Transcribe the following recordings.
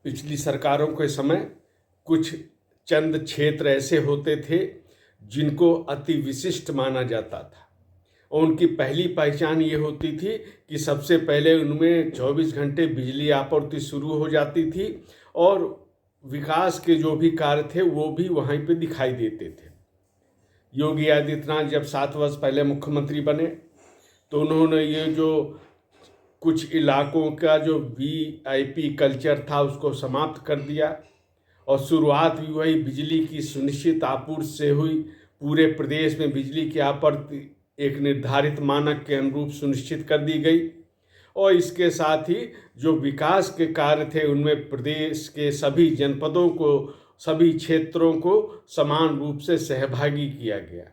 पिछली सरकारों के समय कुछ चंद क्षेत्र ऐसे होते थे जिनको अति विशिष्ट माना जाता था और उनकी पहली पहचान ये होती थी कि सबसे पहले उनमें 24 घंटे बिजली आपूर्ति शुरू हो जाती थी और विकास के जो भी कार्य थे वो भी वहीं पे दिखाई देते थे। योगी आदित्यनाथ जब 7 वर्ष पहले मुख्यमंत्री बने तो उन्होंने ये जो कुछ इलाकों का जो वीआईपी कल्चर था उसको समाप्त कर दिया और शुरुआत भी वही बिजली की सुनिश्चित आपूर्ति से हुई। पूरे प्रदेश में बिजली की आपूर्ति एक निर्धारित मानक के अनुरूप सुनिश्चित कर दी गई और इसके साथ ही जो विकास के कार्य थे उनमें प्रदेश के सभी जनपदों को, सभी क्षेत्रों को समान रूप से सहभागी किया गया।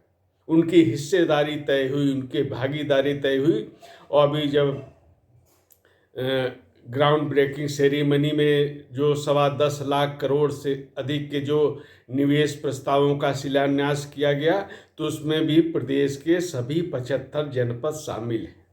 उनकी हिस्सेदारी तय हुई, उनकी भागीदारी तय हुई और अभी जब ग्राउंड ब्रेकिंग सेरेमनी में जो 10.25 लाख करोड़ से अधिक के जो निवेश प्रस्तावों का शिलान्यास किया गया तो उसमें भी प्रदेश के सभी 75 जनपद शामिल हैं।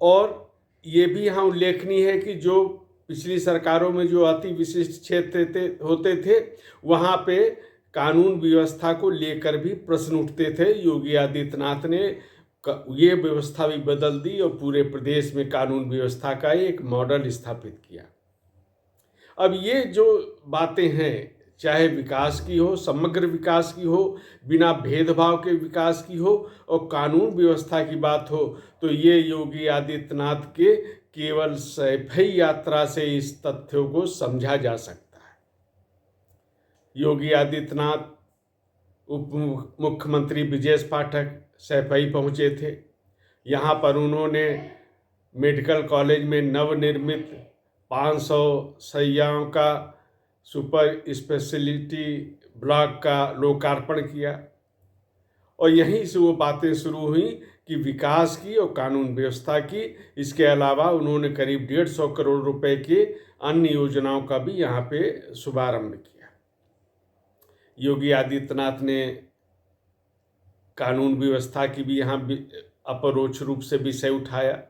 और ये भी यहाँ उल्लेखनीय है कि जो पिछली सरकारों में जो अति विशिष्ट क्षेत्र होते थे वहाँ पे कानून व्यवस्था को लेकर भी प्रश्न उठते थे। योगी आदित्यनाथ ने ये व्यवस्था भी बदल दी और पूरे प्रदेश में कानून व्यवस्था का एक मॉडल स्थापित किया। अब ये जो बातें हैं, चाहे विकास की हो, समग्र विकास की हो, बिना भेदभाव के विकास की हो और कानून व्यवस्था की बात हो, तो ये योगी आदित्यनाथ के केवल सैफई यात्रा से इस तथ्यों को समझा जा सकता है। योगी आदित्यनाथ उप मुख्यमंत्री ब्रजेश पाठक सैफई पहुँचे थे। यहाँ पर उन्होंने मेडिकल कॉलेज में नवनिर्मित 500 शैय्याओं का सुपर स्पेशलिटी ब्लॉक का लोकार्पण किया और यहीं से वो बातें शुरू हुई कि विकास की और कानून व्यवस्था की। इसके अलावा उन्होंने करीब 150 करोड़ रुपए के अन्य योजनाओं का भी यहाँ पे शुभारंभ किया। योगी आदित्यनाथ ने कानून व्यवस्था की भी यहाँ अपरोक्ष रूप से विषय उठाया,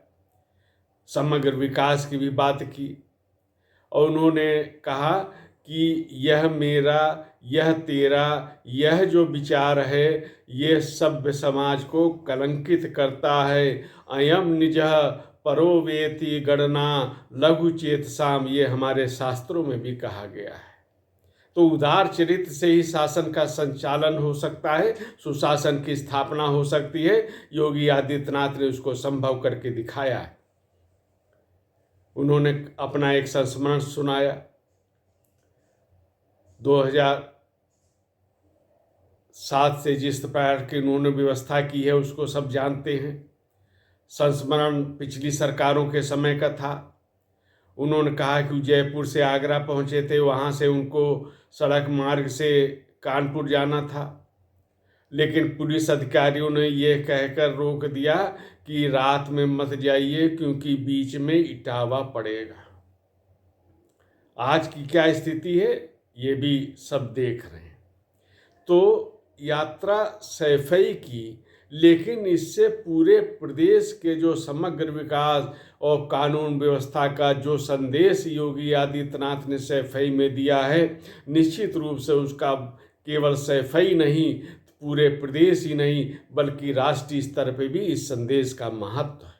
समग्र विकास की भी बात की और उन्होंने कहा कि यह मेरा, यह तेरा, यह जो विचार है ये सभ्य समाज को कलंकित करता है। अयम निजः परो वेति गणना लघु चेतसाम, ये हमारे शास्त्रों में भी कहा गया है। तो उदार चरित्र से ही शासन का संचालन हो सकता है, सुशासन की स्थापना हो सकती है। योगी आदित्यनाथ ने उसको संभव करके दिखाया है। उन्होंने अपना एक संस्मरण सुनाया। 2007 से जिस प्रकार की उन्होंने व्यवस्था की है उसको सब जानते हैं। संस्मरण पिछली सरकारों के समय का था। उन्होंने कहा कि जयपुर से आगरा पहुंचे थे, वहां से उनको सड़क मार्ग से कानपुर जाना था, लेकिन पुलिस अधिकारियों ने यह कहकर रोक दिया कि रात में मत जाइए क्योंकि बीच में इटावा पड़ेगा। आज की क्या स्थिति है ये भी सब देख रहे हैं। तो यात्रा सैफई की, लेकिन इससे पूरे प्रदेश के जो समग्र विकास और कानून व्यवस्था का जो संदेश योगी आदित्यनाथ ने सैफई में दिया है, निश्चित रूप से उसका केवल सैफई नहीं, पूरे प्रदेश ही नहीं बल्कि राष्ट्रीय स्तर पर भी इस संदेश का महत्व है।